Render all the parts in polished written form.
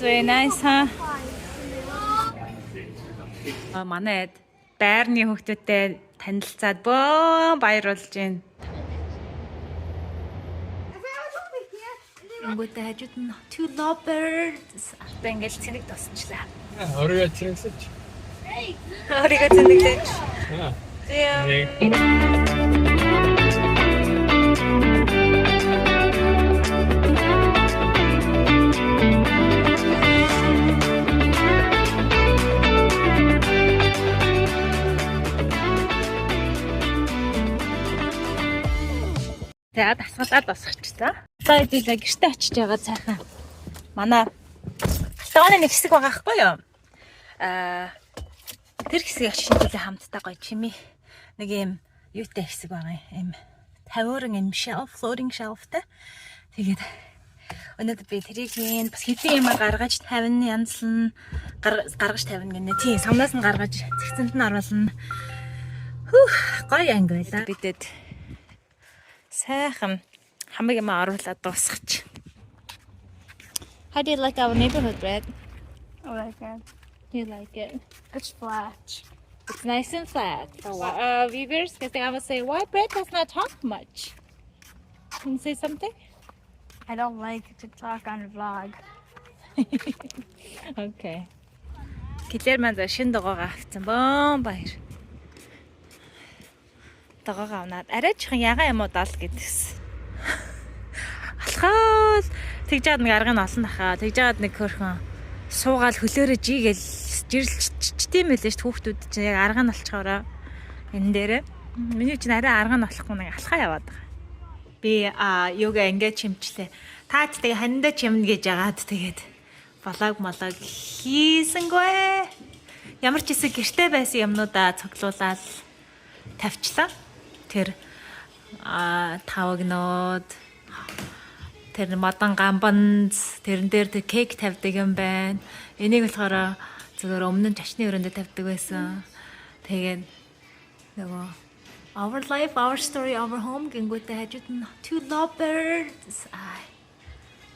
very nice, huh? Манай байрны хүүхдүүдтэй танилцаад бөө баярлуулж байна. Ингүүтэй хажууд нь two lovebirds. Одоо ингээл цэник тосчлаа. Оройгоо цэнгсэж. Оройгоо цэнгсэж. Тэгээд асгалаад босчихсан. Одоо идэлээ гэртээ очиж байгаа цайхан. Манай алтгооны нэг хэсэг байгаа байхгүй юу? Тэр хэсгийг очиж идэлээ хамтдаа гоё чимээ. Нэг юм юутай хэсэг байгаа юм. Тавиурын юм floating shelfтэй. Тэгээд өнөөдөр би тэрийг бас хэдийн юм гаргаж тавина, янзлан гаргаж тавина гэнэ. Тийм, самнаас нь гаргаж цэгцэнд нь оруулна. Гоё анги байла. Бидэд сайхан хамаг юм оруулаад дуусгач. How do you like our neighborhood, Brad? I like it. You like it? It's flat. It's nice and flat for viewers, because they always say, why Brad does not talk much? Can you say something? I don't like to talk on a vlog. Okay. Килэр маань шин догоогоо авцсан бөөн баяр. Догоогоо авнаад арайчхан ягаа юм уу дал гэдгсэн. Алхаад тэгж жаад нэг арга нь олон нахаа. Тэгж жаад нэг хөрхөн суугаал хөлөөрөө жигээл жирлчтэй юм байлээ шүү хүүхдүүд чинь яг арга нь алчхаараа энэ дээрээ. Миний чинь арай арга нь болохгүй нэг алхаа яваад байгаа. Би йога ингээд чимчлээ. Та ч тэгээ хандаа чимнэ гэж яагаад тэгээд блог хийсэнгүй. Ямар ч хэсэг гэртээ байсан юмнуудаа цуглуулаад тавьчлаа. Тэр тавагнууд тэр мадан гамбанз тэрэн дээр тэр кейк тавьдаг юм байна. Энийг болохоор зөвхөн өмнө нь чашны өрөөндөө тавьдаг байсан. Тэгээд нөгөө our life, our story, our home гингүүтэй хажууд нь two lovebirds.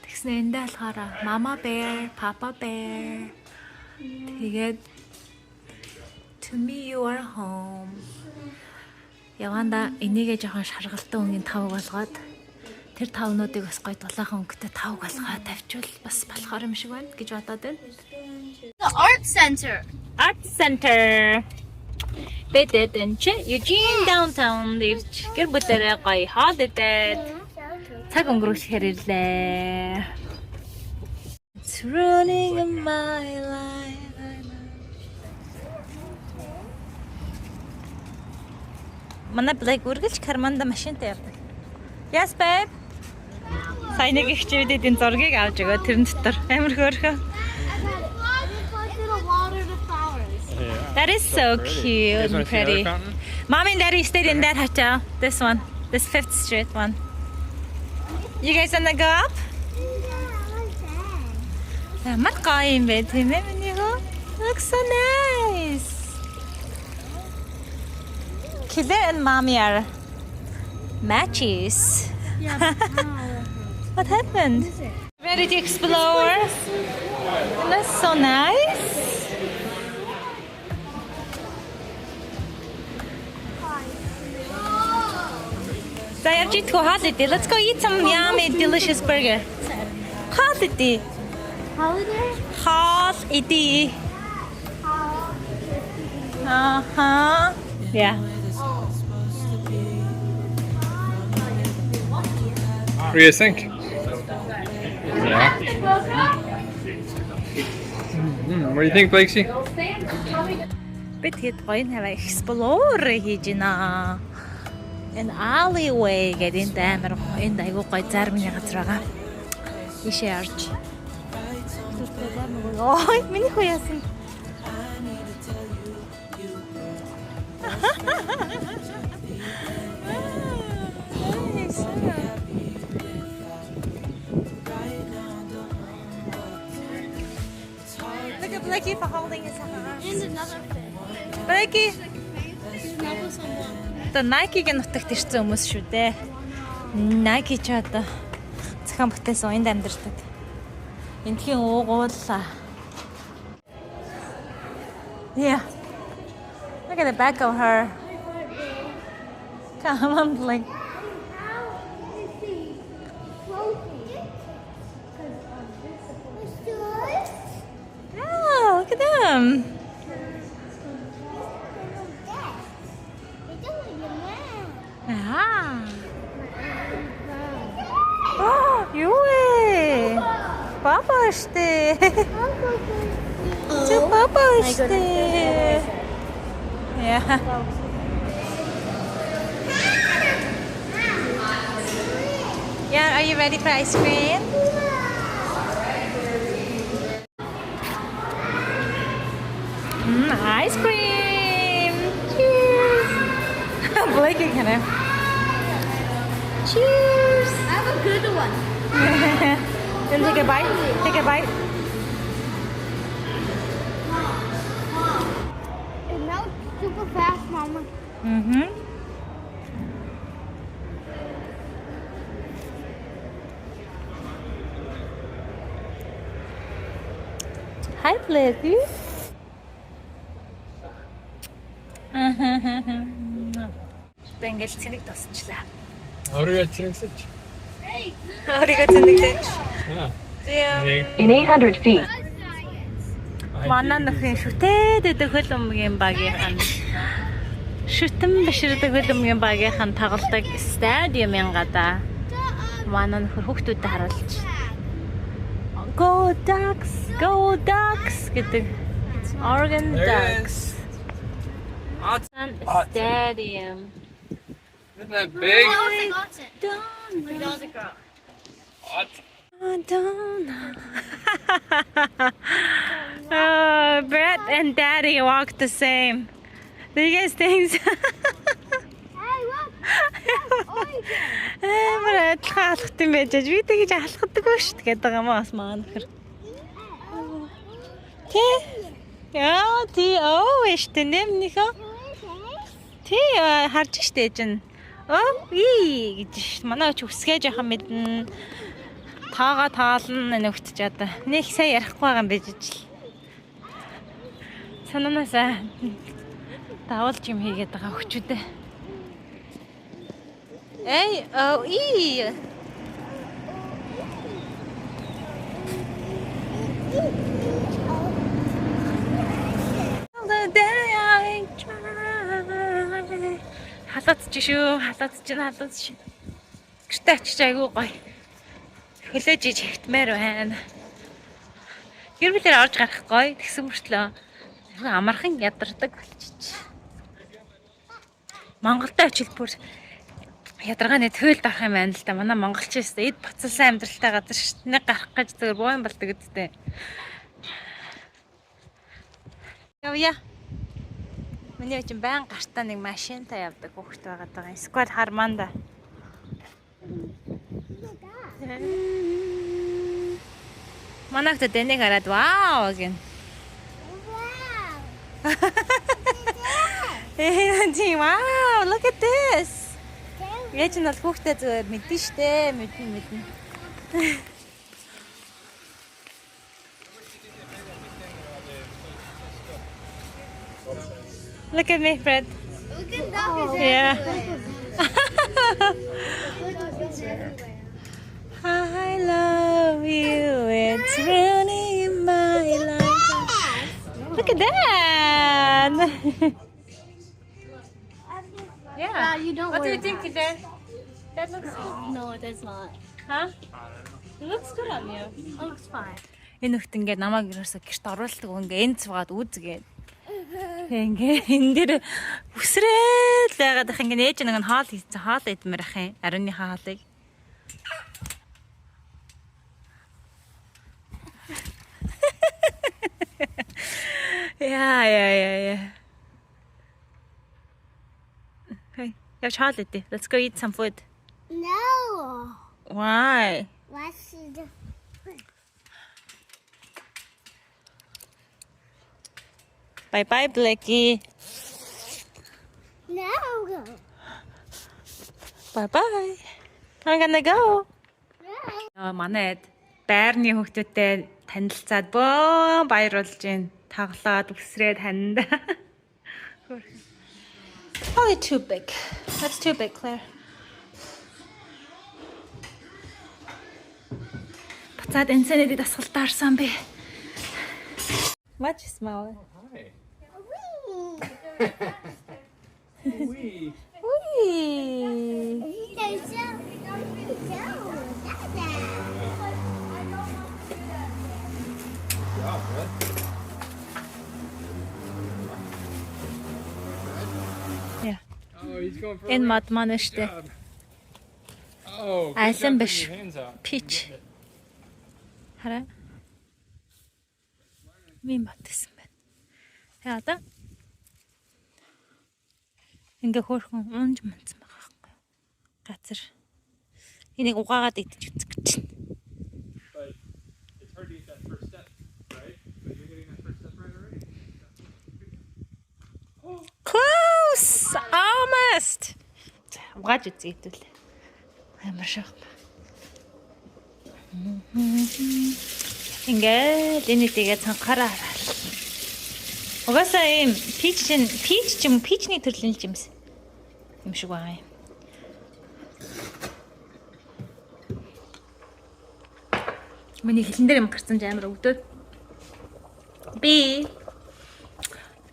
Тэгснэ эндээ болохоор mama bear, papa bear. Тэгээд to me you are home. Яванда энийгээ жоохон шаргалтай өнгийн тавг болгоод тэр тавнуудыг бас гоё дулаахан өнгөтэй тавг болгоод тавьчвал бас болохоор юм шиг байна гэж бодоод байна. The art center. Art center. Бэдэд энэ Eugene downtown дэвч гэр бүлэрээ гоё хоолойдээд цаг өнгөрүүлэхээр ирлээ. It's running in my life. Манай Блэк үргэлж карманда машинтай явдаг. Yes babe. Сайн нэг их чивдэд энэ зургийг авч өгөө тэрэн дотор амар хөөрхөн. That is so cute and pretty. Mom and Daddy stayed in that hotel. This one. This 5th Street one. You guys wanna go up? Мат гоё юм бэ тийм ээ миний хөө. Looks so nice. Killer and Mommy are matches. Yeah. What happened? Ready to explore? That's so nice. Sayarjit ko holiday. Let's go eat some yummy, delicious burger. Holiday. Holiday? Holiday. Yeah. What do you think? Yeah. What do you think, Blakesy? Бид хэд гоё наваа explore хийж байна. Энэ alleyway гэдэг энэ амар энэ айгуу гоё зармын газар байгаа. Ишээ орж. Ой, миний хөө яасан. Look at Blakey for holding his hand. And another fish. Blakey. Snuggle someone. Одоо Nike-гийн нутагт ирсэн хүмүүс шүү дээ. Nike ч одоо зохион бүтээсэн уянд амьдардаг. Энтхийн уугууллаа. Yeah. Look at the back of her. Come on, Blake. Oh, look at them. Yeah. Oh, you way. Papa işte. Papa işte. Yeah. Yeah, are you ready for ice cream? Ice cream. Cheers. Blake, you can have. Cheers. I have a good one. Then take a bite. Take a bite. It melts super fast, Mama. Mm-hmm. Hi, Blakey. Тэнгэл цэник тосчлаа. Орой чирэгсэж. Өөрийгөө цэнэглэж. Аа. In 800 feet, Манай нөхрийн шүтээд идэх хөл өмгийн багийнхан шүтэн биширдэг хөл өмгийн багийнхан тоглодог стадиумын гадаа манай нөхөр хүүхдүүдэд харуулж Go Ducks гэдэг Oregon Ducks. Stadium. Isn't that big? I got it. Don't That was a girl. What? I don't know. Oh, Brett and Daddy walk the same. Do you guys think so? Hey, look. Brett хаалхт юм байж би тэгж алхадаггүй шүү дээ гэдэг юм бас маань нөхөр. Яа, штэ нэмнийхөө. Харж штэ жин. Гэж ш. Манай ч үсгэж яхан мэднэ. Таага таална нөгтөж одоо. Нэг сайн ярихгүй байгаа юм байж ижил. Санаанасаа давуулж юм хийгээд байгаа хүчүүдээ. Эй. Халаацч шүү. Гэртээ очиж айгүй гоё. Хөлөөж иж хөвтмээр байна. Гэр бүлээр орж гарах гоё. Тэгсэн мөртлөө амархан ядардаг болчих. Монголдо очил бүр ядаргааны төөлд орох юм байна л да. Манай монголчээс эд буцалсан амьдралтай газар шүү. Нэг гарах гэж зөвөр буян болдог үсттэй. Явъя. Миний чинь баян гартаа нэг машинтай явдаг хүүхэд байгаад байгаа. Сквад харманда. Манайх та дэнийг хараад вау гин. Wow, look at this. Яаж нь бол хүүхдээ зүгээр мэдэн штэ, мэднэ. Look at me, Fred. Look at that. Yeah. I love you. It's ruining my life. Look at that. Yeah. You don't What do worry. you think, Dad? That looks good. No, it does not. Huh? It looks good on you. It looks fine. Энэ хөлт ингээд намайг ерөөсө гэрт оруулдаг ингээ энэ цугаад үзгээд. Ингээ энэ дээр үсрээл байгаад их ингээ ээж нэг нь хоол хийсэн хоол идмээр ах юм. Ариуныхаа хоолыг. Yeah. Okay, явж хоол идэ. Let's go eat some food. No. Why? What's the Bye, Blakey. No. Bye. I'm gonna go. No. Манайд байрны хүүхдүүдтэй танилцаад бөө баярлуулж байна. Таглаад үсрээ танд. Probably too big. That's too big, Claire. Бацаад энцэнэдийг асгалтаарсан бэ. Much smaller. Hi. Wee. Wee. Job, bud. Yeah. Oh, he's going for a Энэ rip. мод маань штэ. Job. Oh, good Айсан job биш. putting your hands out. Peach. Хараа. Ми матсан байна. Тэгээ одоо ингээ хөөрхөн унж мандсан байгаа байхгүй юу? Газар. Энийг угаагаад идэж үзэх гэж байна. But it's hard to get that first step, right? But you're getting that first step right already. Close! Almost! Угааж үзье хэвэл. Амар шах. Ингээл энэ тийгээ цанхаараа хараа. Угаасаа ийм пич ч юм пичний төрлийн жимс юм шиг байгаа юм. Миний хэлэн дээр юм гарсан ч амар өгдөөд. Би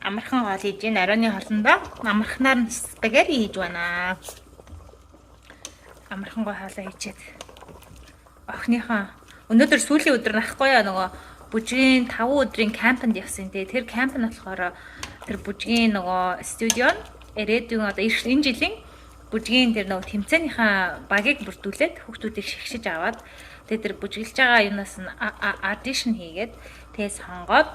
амархан хоол хийж ийн оройны хоолндоо амархнаар нь спагетти хийж байна. Амархан гоо хоолоо хийчихэд охиныхоо өнөөдөр сүүлийн өдөр нахгүй яа нөгөө бүжгийн 5 өдрийн кампанд явсан тий. Тэр камп нь болохоор тэр бүжгийн нөгөө студио ирээдүйн одоо энэ жилийн бүжгийн тэр нөгөө тэмцээнийхээ багийг бүрдүүлээд хүүхдүүдийг шигшиж аваад тэгээ тэр бүжиглж байгаа юунаас нь аудишн хийгээд тэгээ сонгоод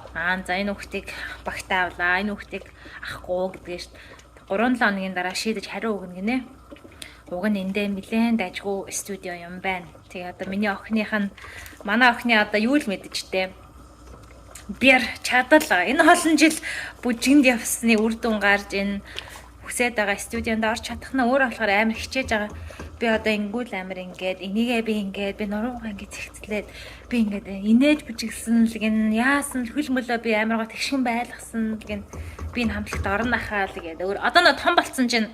за энэ хүүхдийг багтаа авлаа энэ хүүхдийг ахгүй гэдгээ шүү дээ. 3 7 хоногийн дараа шийдэж хариу өгнө гинэ. Уг нь эндээ нэлээд дайггүй студио юм байна. Тэгээ одоо миний охиных нь манай охины одоо юу л мэдчихтэй. Бэр чадал энэ олон жил бүжигэнд явсны үр дүн гарч энэ хүсээд байгаа студионд орж чадах нь өөр болохоор амар хичээж байгаа. Би одоо ингүүл амар ингээд энийгээ би нуруугаа ингээд зэгцлээд би ингээд инээж бүжиглсэн л гин яасан л хөл мөлөө би амаргаа тэгшин байлгасан л гин би энэ хамтлагт орно ахаа л гээд өөр одоо нөө том болцсон чинь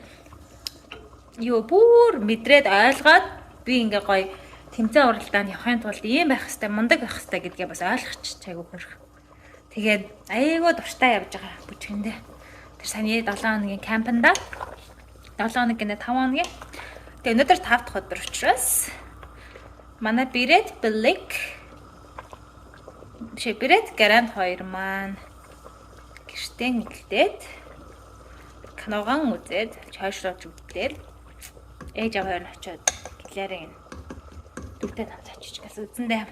юу бүр мэдрээд ойлгоод би ингээ гоё тэмцээн уралдаанд явахын тулд ийм байх хэвээр мундаг байх хэвээр гэдгээ бас ойлгочих чайгүй хөрх. Тэгээд айгүй дуртай явж байгаа бүжгэндээ. Тэр саяны 7 хоногийн кампанда 7 хоног гинэ 5 хоногийн. Тэгээд өнөөдөр 5 дахь өдөр учраас манай Брэд Гарант 2 маань гэртээ нэглээд киногон үзээд чойшрооч үзээд ээж аваар нь очиод гэлээрээ дүүтэй хамт очиж гас үзэндээ.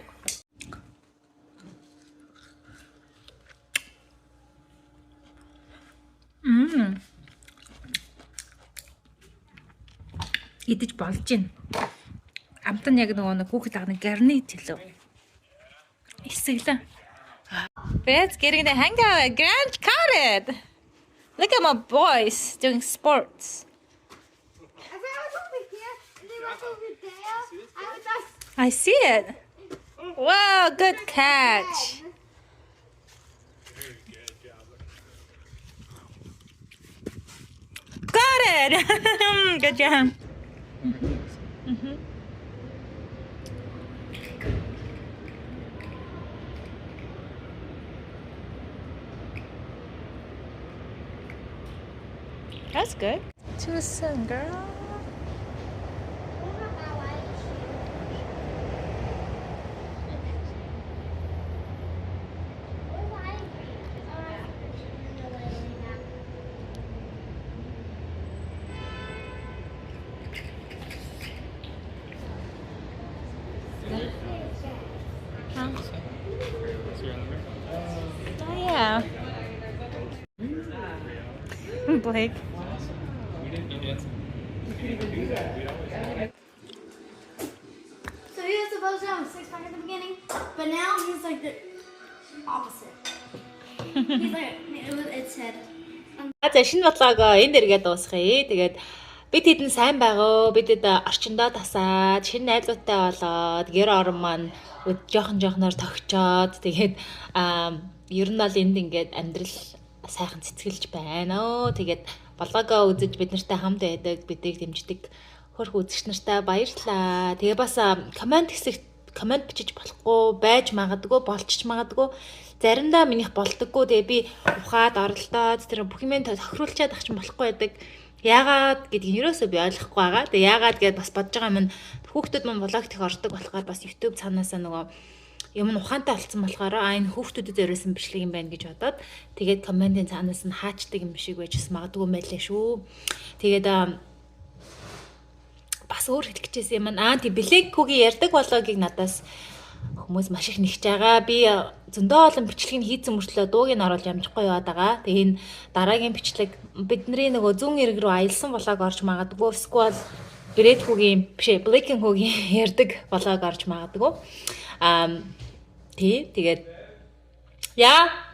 Идэж болж байна. Амтан яг нөгөө хүүхэд агны гарнит хэлв. Эсэглэн. Let's getting the hang of it. Grand carrot. Look at my boys doing sports. I see it. Wow, good catch. Got it. Good job. That's good. Too soon, girl. Oh yeah. Blake. So he was supposed to have a six pack at the beginning, but now he's like the opposite. He's like, it said. За шинэ бодлогоо энд эргээд дуусгая. Тэгээд бид хэдэн сайн байгаа. Бидэд орчиндөө тасаад, шинэ найзуудтай болоод, гэр орон маань жоохноор тогтчоод тэгээд ер нь бол энд ингээд амьдрал сайхан цэцгэлж байна. Тэгээд блогоо үзэж бид нартай хамт байдаг, бидийг дэмждэг хөрх үзэгч нартай баярлалаа. Тэгээ бас комент хэсэгт комент бичиж болохгүй, байж магадгүй, болчих магадгүй. Заримдаа минийх болдоггүй. Тэгээ би ухаад оролдоод тэр бүх юм тохируулчаад авч болохгүй байдаг. Яагаад гэдгийг ерөөсөө би ойлгохгүй байгаа. Тэгээ яагаад гэдээ бас бодож байгаа юм. Хүүхдүүд маань блог тех ордог болохоор бас YouTube цаанаасаа нөгөө юм нь ухаантай болсон болохоор энэ хүүхдүүдэд зориулсан бичлэг юм байна гэж бодоод тэгээд комментийн цаанаас нь хаачдаг юм шиг байж бас магадгүй мэлээ шүү. Тэгээд бас өөр хэлэх гэжсэн юм аа тий Блэк Кугийн ярддаг блогийг надаас хүмүүс маш их нэгж байгаа. Би зөндөө олон бичлэгийг хийсэн мөртлөө дууг нь оруулж амжихгүй яваад байгаа. Тэгээ энэ дараагийн бичлэг бидний нөгөө зүүн эрг рүү аялсан блог орж магадгүй. Эсвэл Блэк Кугийн бишээ Блэк Кугийн ярддаг блог орж магадгүй. Тий тэгээд яа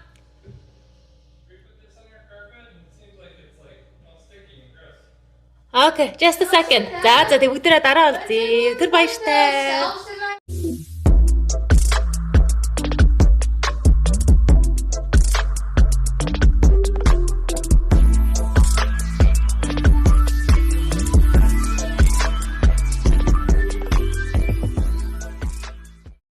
Okay, just a second. За бүгдээрээ дараа олзъя. Тэр баяртай.